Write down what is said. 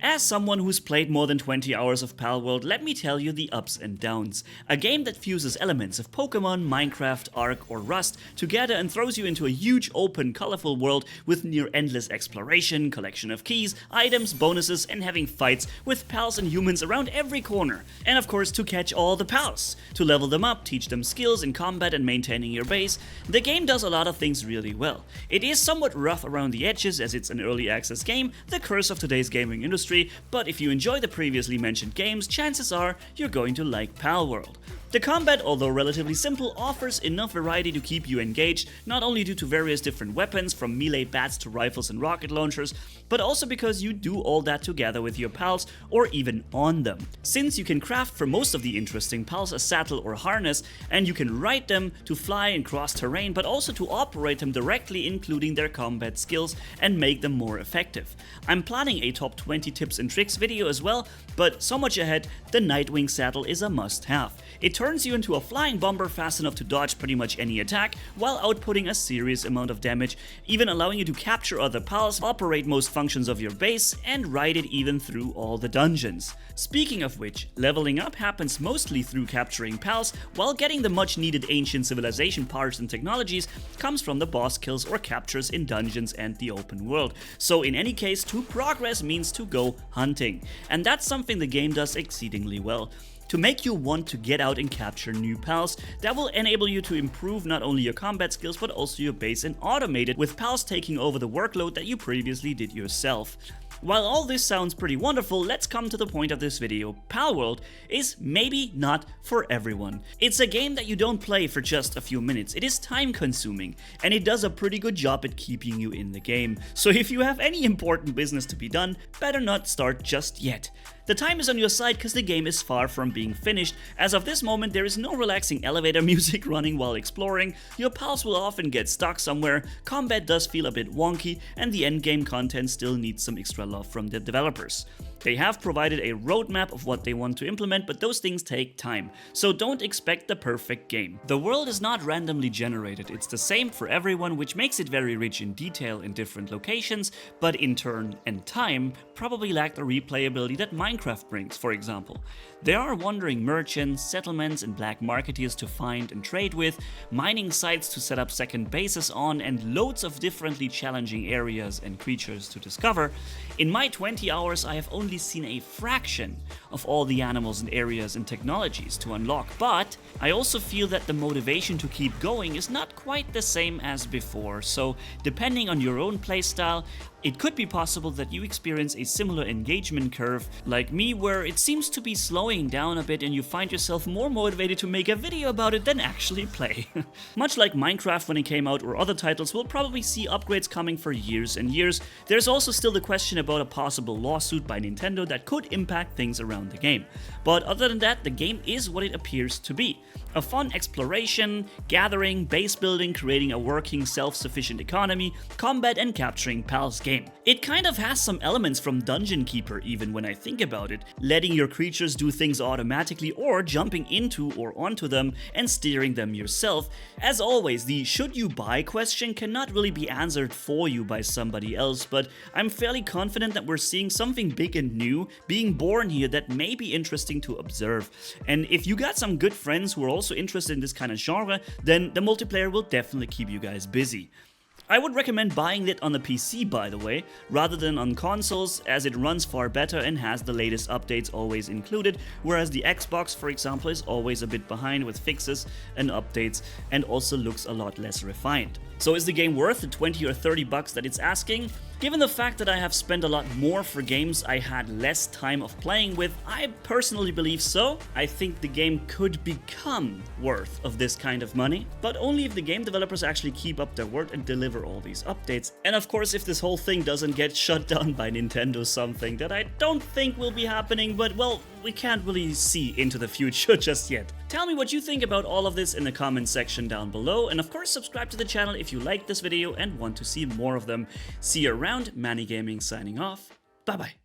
As someone who's played more than 20 hours of Palworld, let me tell you the ups and downs. A game that fuses elements of Pokemon, Minecraft, Ark, or Rust together and throws you into a huge, open, colorful world with near endless exploration, collection of keys, items, bonuses, and having fights with pals and humans around every corner. And of course, to catch all the pals, to level them up, teach them skills in combat and maintaining your base. The game does a lot of things really well. It is somewhat rough around the edges as it's an early access game, the curse of today's gaming industry, but if you enjoy the previously mentioned games, chances are you're going to like Palworld. The combat, although relatively simple, offers enough variety to keep you engaged, not only due to various different weapons, from melee bats to rifles and rocket launchers, but also because you do all that together with your pals or even on them. Since you can craft for most of the interesting pals a saddle or harness, and you can ride them to fly and cross terrain, but also to operate them directly, including their combat skills, and make them more effective. I'm planning a top 20 tips and tricks video as well, but so much ahead, the Nightwing saddle is a must-have. It turns you into a flying bomber fast enough to dodge pretty much any attack, while outputting a serious amount of damage, even allowing you to capture other pals, operate most functions of your base, and ride it even through all the dungeons. Speaking of which, leveling up happens mostly through capturing pals, while getting the much needed ancient civilization parts and technologies comes from the boss kills or captures in dungeons and the open world. So in any case, to progress means to go hunting, and that's something the game does exceedingly well. To make you want to get out and capture new pals, that will enable you to improve not only your combat skills but also your base and automate it, with pals taking over the workload that you previously did yourself. While all this sounds pretty wonderful, let's come to the point of this video. Palworld is maybe not for everyone. It's a game that you don't play for just a few minutes. It is time consuming, and it does a pretty good job at keeping you in the game. So if you have any important business to be done, better not start just yet. The time is on your side because the game is far from being finished. As of this moment, there is no relaxing elevator music running while exploring, your pals will often get stuck somewhere, combat does feel a bit wonky, and the endgame content still needs some extra love from the developers. They have provided a roadmap of what they want to implement, but those things take time, so don't expect the perfect game. The world is not randomly generated, it's the same for everyone, which makes it very rich in detail in different locations, but in turn and time probably lack the replayability that Minecraft brings, for example. There are wandering merchants, settlements and black marketeers to find and trade with, mining sites to set up second bases on, and loads of differently challenging areas and creatures to discover. In my 20 hours I have only seen a fraction of all the animals and areas and technologies to unlock, but I also feel that the motivation to keep going is not quite the same as before, so depending on your own playstyle, it could be possible that you experience a similar engagement curve like me, where it seems to be slowing down a bit and you find yourself more motivated to make a video about it than actually play. Much like Minecraft when it came out, or other titles, we'll probably see upgrades coming for years and years. There's also still the question about a possible lawsuit by Nintendo that could impact things around the game. But other than that, the game is what it appears to be. A fun exploration, gathering, base building, creating a working self-sufficient economy, combat and capturing pals game. It kind of has some elements from Dungeon Keeper even when I think about it, letting your creatures do things automatically or jumping into or onto them and steering them yourself. As always, the should you buy question cannot really be answered for you by somebody else, but I'm fairly confident that we're seeing something big and new being born here that may be interesting to observe. And if you got some good friends who are also interested in this kind of genre, then the multiplayer will definitely keep you guys busy. I would recommend buying it on the PC, by the way, rather than on consoles, as it runs far better and has the latest updates always included, whereas the Xbox, for example, is always a bit behind with fixes and updates and also looks a lot less refined. So is the game worth the 20 or 30 bucks that it's asking? Given the fact that I have spent a lot more for games I had less time of playing with, I personally believe so. I think the game could become worth of this kind of money, but only if the game developers actually keep up their word and deliver all these updates. And of course, if this whole thing doesn't get shut down by Nintendo, something that I don't think will be happening, but well, we can't really see into the future just yet. Tell me what you think about all of this in the comment section down below, and of course subscribe to the channel if you liked this video and want to see more of them. See you around. Manni Gaming signing off. Bye bye.